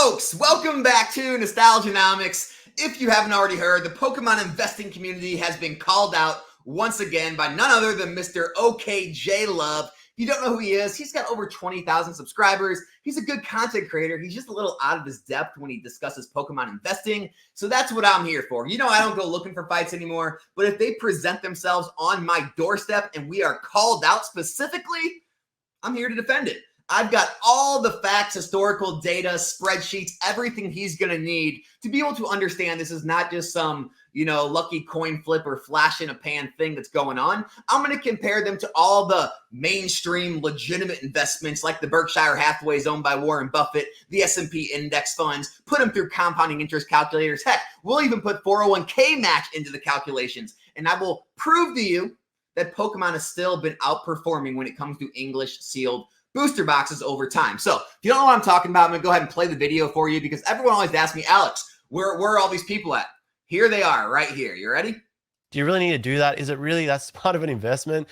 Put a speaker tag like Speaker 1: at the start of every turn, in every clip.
Speaker 1: folks, welcome back to Nostalgianomics. If you haven't already heard, the Pokemon investing community has been called out once again by none other than Mr. okJLUV. If you don't know who he is, he's got over 20,000 subscribers. He's a good content creator. He's just a little out of his depth when he discusses Pokemon investing. So that's what I'm here for. You know, I don't go looking for fights anymore, but if they present themselves on my doorstep and we are called out specifically, I'm here to defend it. I've got all the facts, historical data, spreadsheets, everything he's going to need to be able to understand this is not just some, lucky coin flip or flash in a pan thing that's going on. I'm going to compare them to all the mainstream legitimate investments like the Berkshire Hathaways owned by Warren Buffett, the S&P index funds, put them through compounding interest calculators. Heck, we'll even put 401k match into the calculations. And I will prove to you that Pokemon has still been outperforming when it comes to English sealed booster boxes over time. So if you don't know what I'm talking about, I'm going to go ahead and play the video for you because everyone always asks me, Alex, where are all these people at? Here they are right here. You ready?
Speaker 2: Do you really need to do that? Is it really that's part of an investment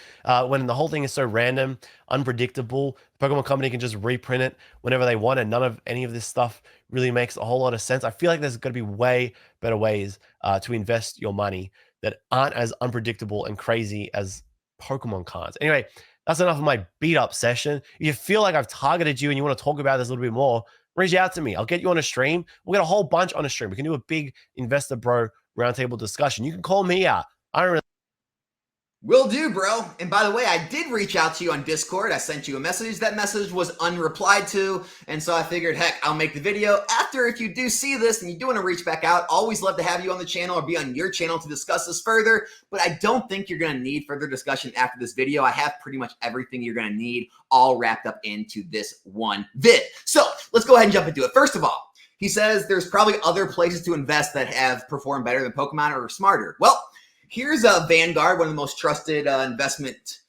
Speaker 2: when the whole thing is so random, unpredictable? The Pokemon company can just reprint it whenever they want, and none of any of this stuff really makes a whole lot of sense. I feel like there's got to be way better ways to invest your money that aren't as unpredictable and crazy as Pokemon cards. Anyway, that's enough of my beat up session. If you feel like I've targeted you and you want to talk about this a little bit more, reach out to me. I'll get you on a stream. We'll get a whole bunch on a stream. We can do a big investor bro roundtable discussion. You can call me out. I don't really.
Speaker 1: Will do, bro. And by the way, I did reach out to you on Discord. I sent you a message. That message was unreplied to. And so I figured, heck, I'll make the video after. If you do see this and you do want to reach back out, always love to have you on the channel or be on your channel to discuss this further. But I don't think you're going to need further discussion after this video. I have pretty much everything you're going to need all wrapped up into this one vid. So let's go ahead and jump into it. First of all, he says there's probably other places to invest that have performed better than Pokemon or are smarter. Well, here's Vanguard, one of the most trusted investment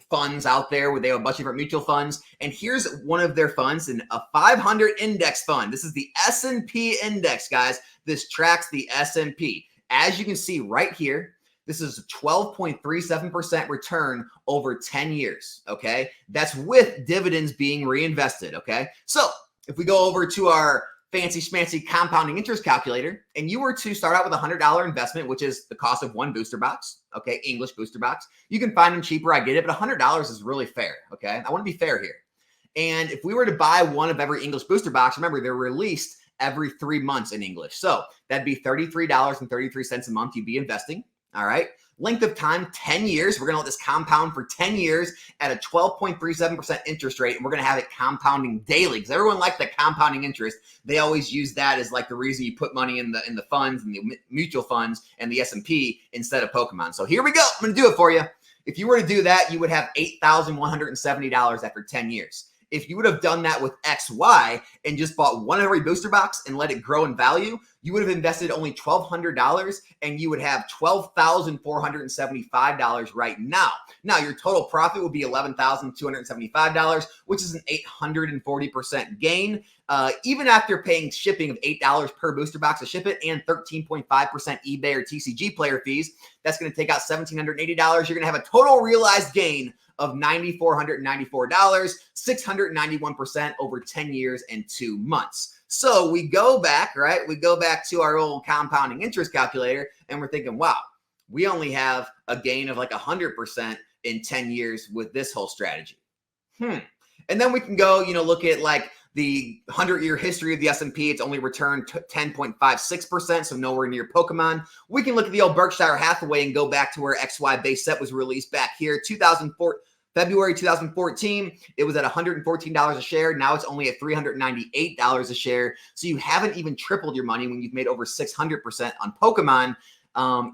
Speaker 1: funds out there where they have a bunch of different mutual funds. And here's one of their funds, a 500 index fund. This is the S&P index, guys. This tracks the S&P. As you can see right here, this is a 12.37% return over 10 years, okay? That's with dividends being reinvested, okay? So if we go over to our fancy schmancy compounding interest calculator, and you were to start out with a $100 investment, which is the cost of one booster box, okay, English booster box. You can find them cheaper, I get it, but $100 is really fair, okay? I want to be fair here. And if we were to buy one of every English booster box, remember, they're released every 3 months in English. So that'd be $33.33 a month you'd be investing, all right? Length of time, 10 years. We're going to let this compound for 10 years at a 12.37% interest rate, and we're going to have it compounding daily because everyone likes that compounding interest. They always use that as like the reason you put money in the funds and the mutual funds and the S&P instead of Pokemon. So here we go. I'm going to do it for you. If you were to do that, you would have $8,170 after 10 years. If you would have done that with XY and just bought one every booster box and let it grow in value, you would have invested only $1,200 and you would have $12,475 right now. Now, your total profit would be $11,275, which is an 840% gain. Even after paying shipping of $8 per booster box to ship it and 13.5% eBay or TCG player fees, that's going to take out $1,780. You're going to have a total realized gain of $9,494, 691% over 10 years and 2 months. So we go back, right? We go back to our old compounding interest calculator and we're thinking, wow, we only have a gain of like 100% in 10 years with this whole strategy. And then we can go, look at like the 100-year history of the S&P. It's only returned 10.56%, so nowhere near Pokemon. We can look at the old Berkshire Hathaway and go back to where XY base set was released back here, February 2014, it was at $114 a share. Now it's only at $398 a share. So you haven't even tripled your money when you've made over 600% on Pokemon,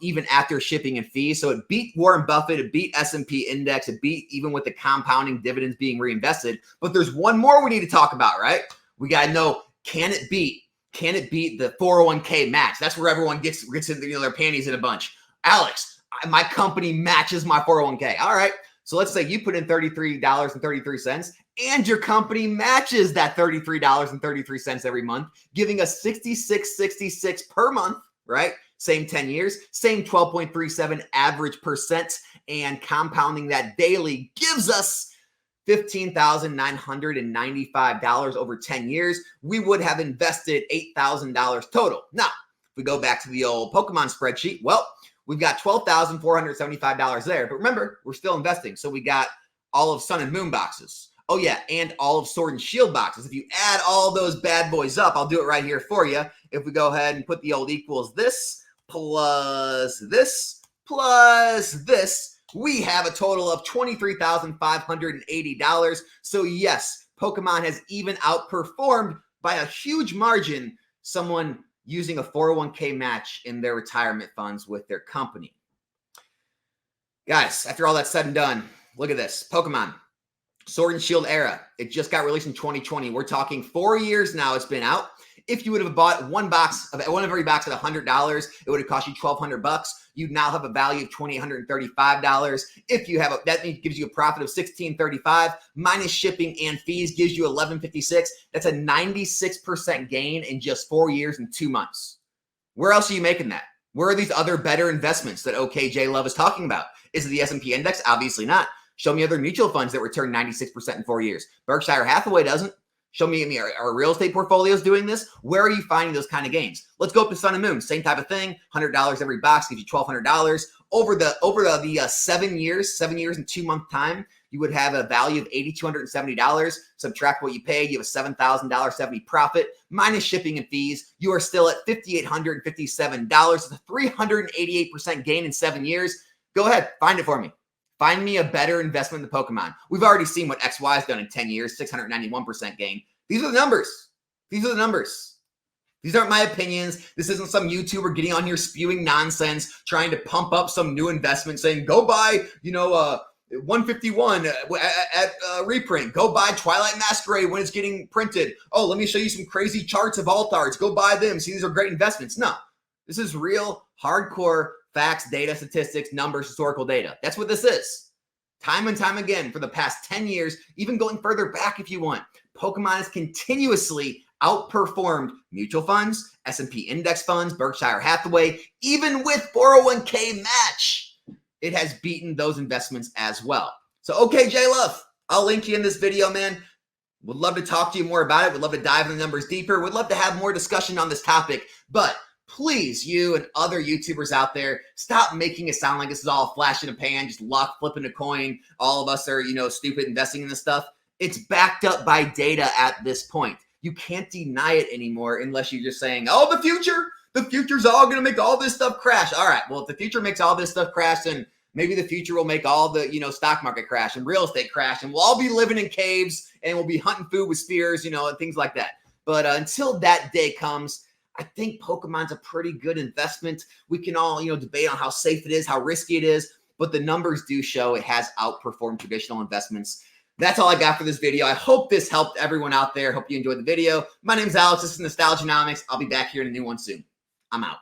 Speaker 1: even after shipping and fees. So it beat Warren Buffett, it beat S&P index, it beat even with the compounding dividends being reinvested. But there's one more we need to talk about, right? We got to know, can it beat the 401k match? That's where everyone gets in, their panties in a bunch. Alex, my company matches my 401k. All right. So let's say you put in $33.33 and your company matches that $33.33 every month, giving us $66.66 per month, right? Same 10 years, same 12.37 average percent, and compounding that daily gives us $15,995 over 10 years, we would have invested $8,000 total. Now, if we go back to the old Pokemon spreadsheet, well, we've got $12,475 there. But remember, we're still investing. So we got all of Sun and Moon boxes. Oh, yeah, and all of Sword and Shield boxes. If you add all those bad boys up, I'll do it right here for you. If we go ahead and put the old equals this, plus this, plus this, we have a total of $23,580. So yes, Pokemon has even outperformed by a huge margin someone using a 401k match in their retirement funds with their company. Guys, after all that's said and done, look at this. Pokemon Sword and Shield era. It just got released in 2020. We're talking 4 years now it's been out. If you would have bought one of every box at $100, it would have cost you $1,200. You now have a value of $2,835. If you have that gives you a profit of $1,635 minus shipping and fees gives you $1,156. That's a 96% gain in just 4 years and 2 months. Where else are you making that? Where are these other better investments that okJLUV is talking about? Is it the S&P index? Obviously not. Show me other mutual funds that return 96% in 4 years. Berkshire Hathaway doesn't. Show me, are real estate portfolios doing this? Where are you finding those kind of gains? Let's go up to Sun and Moon. Same type of thing. $100 every box gives you $1,200. Over the 7 years, 7 years and 2 month time, you would have a value of $8,270. Subtract what you paid, you have a $7,070 profit minus shipping and fees. You are still at $5,857. It's a 388% gain in 7 years. Go ahead, find it for me. Find me a better investment in the Pokemon. We've already seen what XY has done in 10 years, 691% gain. These are the numbers. These are the numbers. These aren't my opinions. This isn't some YouTuber getting on here spewing nonsense, trying to pump up some new investment, saying, go buy, 151 at reprint. Go buy Twilight Masquerade when it's getting printed. Oh, let me show you some crazy charts of alt arts. Go buy them. See, these are great investments. No, this is real, hardcore facts, data, statistics, numbers, historical data. That's what this is. Time and time again for the past 10 years, even going further back if you want, Pokemon has continuously outperformed mutual funds, S&P index funds, Berkshire Hathaway, even with 401k match. It has beaten those investments as well. So, okJLUV, I'll link you in this video, man. Would love to talk to you more about it. Would love to dive into the numbers deeper. Would love to have more discussion on this topic, but please, you and other YouTubers out there, stop making it sound like this is all flash in a pan, just luck, flipping a coin. All of us are, stupid investing in this stuff. It's backed up by data at this point. You can't deny it anymore unless you're just saying, oh, the future's all going to make all this stuff crash. All right, well, if the future makes all this stuff crash, then maybe the future will make all the, stock market crash and real estate crash, and we'll all be living in caves and we'll be hunting food with spears, and things like that. But until that day comes, I think Pokemon's a pretty good investment. We can all, debate on how safe it is, how risky it is, but the numbers do show it has outperformed traditional investments. That's all I got for this video. I hope this helped everyone out there. Hope you enjoyed the video. My name's Alex. This is Nostalgianomics. I'll be back here in a new one soon. I'm out.